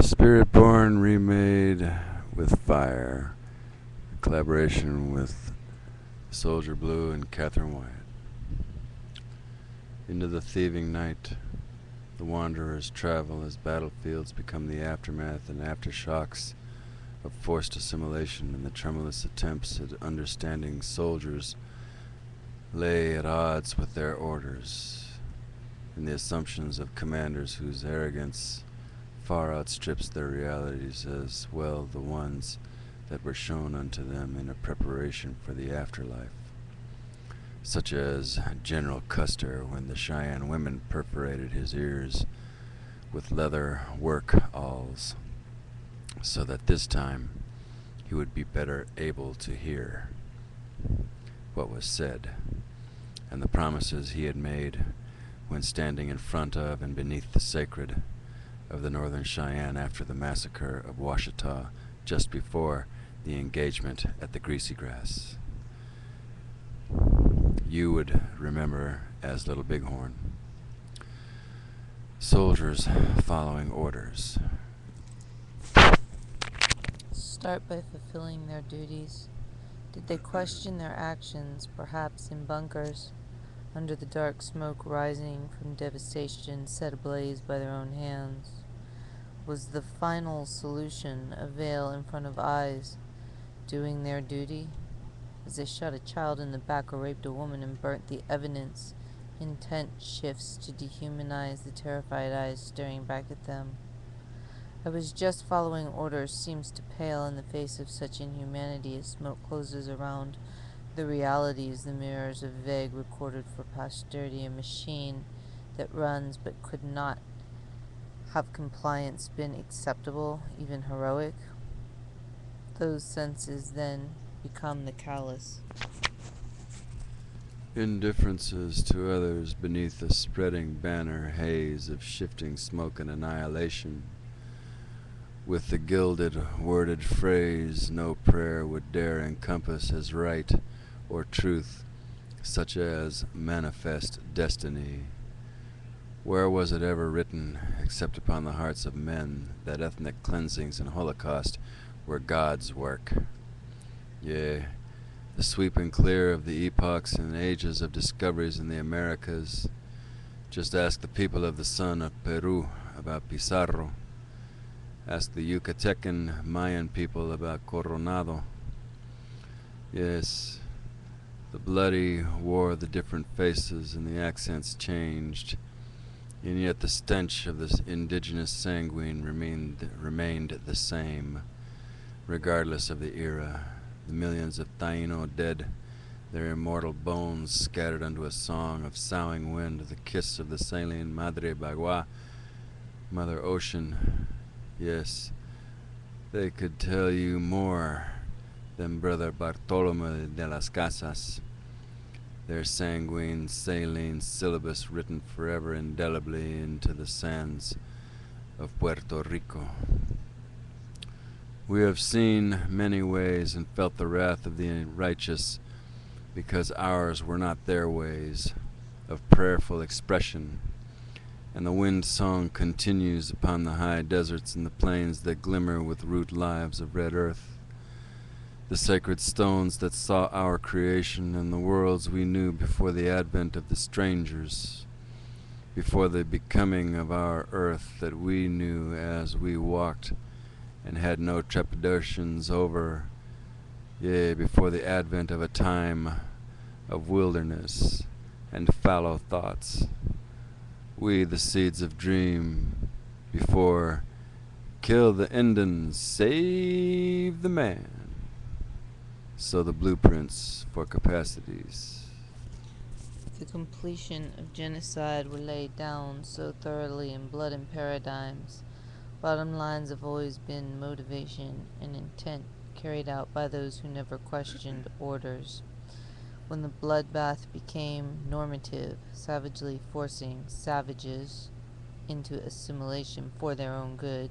Spirit Born remade with fire. Collaboration with Soldier Blue and Catherine Wyatt. Into the thieving night, the wanderers travel as battlefields become the aftermath and aftershocks of forced assimilation, and the tremulous attempts at understanding soldiers lay at odds with their orders, and the assumptions of commanders whose arrogance far outstrips their realities, as well the ones that were shown unto them in a preparation for the afterlife, such as General Custer when the Cheyenne women perforated his ears with leather work awls, so that this time he would be better able to hear what was said, and the promises he had made when standing in front of and beneath the sacred of the Northern Cheyenne after the massacre of Washita, just before the engagement at the Greasy Grass. You would remember as Little Bighorn. Soldiers following orders. Start by fulfilling their duties. Did they question their actions, perhaps in bunkers, under the dark smoke rising from devastation set ablaze by their own hands? Was the final solution a veil in front of eyes, doing their duty? As they shot a child in the back or raped a woman and burnt the evidence, intent shifts to dehumanize the terrified eyes staring back at them. I was just following orders seems to pale in the face of such inhumanity as smoke closes around the realities, the mirrors of vague recorded for posterity, a machine that runs but could not have compliance been acceptable, even heroic? Those senses then become the callous. Indifferences to others beneath a spreading banner haze of shifting smoke and annihilation, with the gilded, worded phrase no prayer would dare encompass as right or truth, such as manifest destiny. Where was it ever written, except upon the hearts of men, that ethnic cleansings and Holocaust were God's work? Yea, the sweep and clear of the epochs and ages of discoveries in the Americas. Just ask the people of the sun of Peru about Pizarro. Ask the Yucatecan Mayan people about Coronado. Yes, the bloody wore the different faces and the accents changed, and yet the stench of this indigenous sanguine remained the same, regardless of the era. The millions of Taino dead, their immortal bones scattered unto a song of soughing wind, the kiss of the saline Madre Bagua, Mother Ocean. Yes, they could tell you more than Brother Bartolome de las Casas, their sanguine saline syllabus written forever indelibly into the sands of Puerto Rico. We have seen many ways and felt the wrath of the righteous, because ours were not their ways of prayerful expression, and the wind song continues upon the high deserts and the plains that glimmer with root lives of red earth, the sacred stones that saw our creation and the worlds we knew before the advent of the strangers, before the becoming of our earth that we knew as we walked and had no trepidations over, yea, before the advent of a time of wilderness and fallow thoughts. We, the seeds of dream, before kill the Indians, save the man. So the blueprints for capacities. The completion of genocide were laid down so thoroughly in blood and paradigms. Bottom lines have always been motivation and intent carried out by those who never questioned orders. When the bloodbath became normative, savagely forcing savages into assimilation for their own good,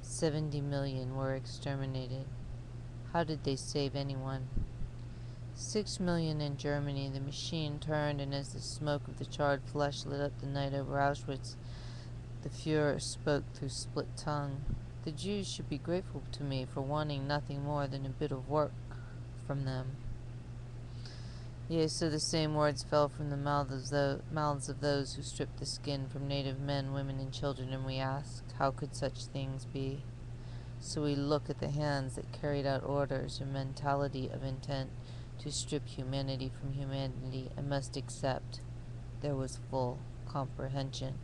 70 million were exterminated. How did they save anyone? 6 million in Germany. The machine turned, and as the smoke of the charred flesh lit up the night over Auschwitz, the Fuhrer spoke through split tongue. The Jews should be grateful to me for wanting nothing more than a bit of work from them. Yea, so the same words fell from the mouths of those who stripped the skin from native men, women, and children, and we ask, how could such things be? So we look at the hands that carried out orders or mentality of intent to strip humanity from humanity, and must accept there was full comprehension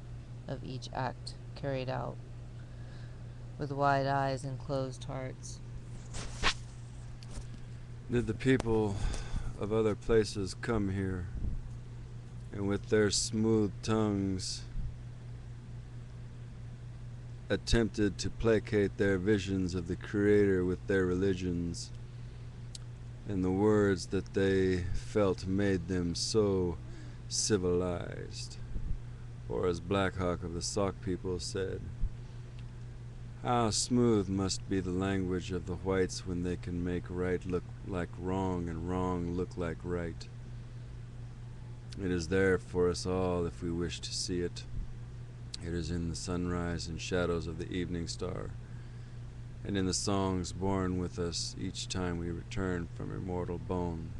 of each act carried out, with wide eyes and closed hearts. Did the people of other places come here, and with their smooth tongues attempted to placate their visions of the Creator with their religions, and the words that they felt made them so civilized? Or as Black Hawk of the Sauk people said, how smooth must be the language of the whites when they can make right look like wrong and wrong look like right. It is there for us all if we wish to see it. It is in the sunrise and shadows of the evening star, and in the songs born with us each time we return from immortal bone.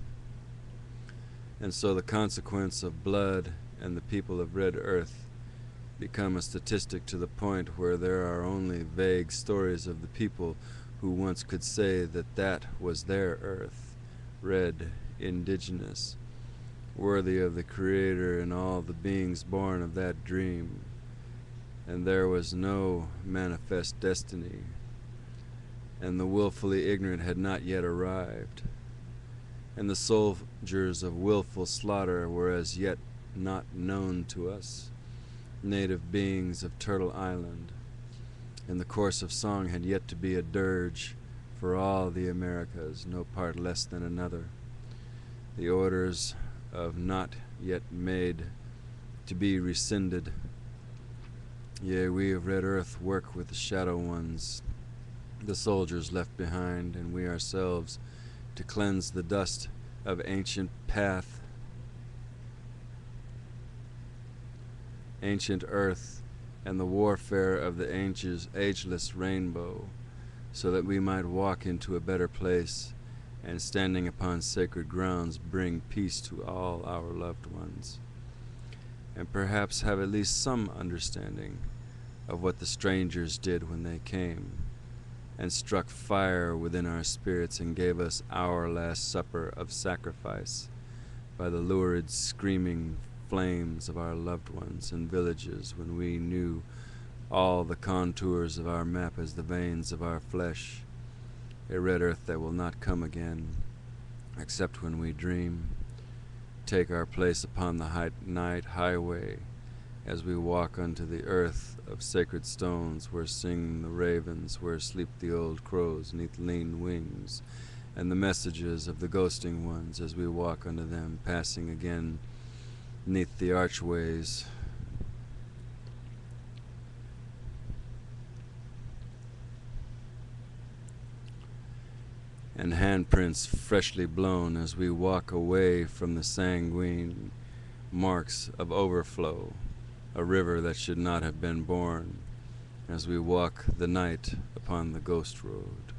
And so the consequence of blood and the people of Red Earth become a statistic to the point where there are only vague stories of the people who once could say that that was their earth, red, indigenous, worthy of the Creator and all the beings born of that dream. And there was no manifest destiny, and the willfully ignorant had not yet arrived, and the soldiers of willful slaughter were as yet not known to us, native beings of Turtle Island, and the course of song had yet to be a dirge for all the Americas, no part less than another. The orders of not yet made to be rescinded. Yea, we of Red Earth work with the shadow ones, the soldiers left behind, and we ourselves, to cleanse the dust of ancient path, ancient earth, and the warfare of the ageless rainbow, so that we might walk into a better place, and standing upon sacred grounds bring peace to all our loved ones, and perhaps have at least some understanding of what the strangers did when they came, and struck fire within our spirits and gave us our last supper of sacrifice by the lurid screaming flames of our loved ones in villages when we knew all the contours of our map as the veins of our flesh, a red earth that will not come again, except when we dream, take our place upon the night highway as we walk unto the earth of sacred stones where sing the ravens, where sleep the old crows neath lean wings, and the messages of the ghosting ones as we walk unto them, passing again neath the archways, and handprints freshly blown as we walk away from the sanguine marks of overflow, a river that should not have been born, as we walk the night upon the ghost road.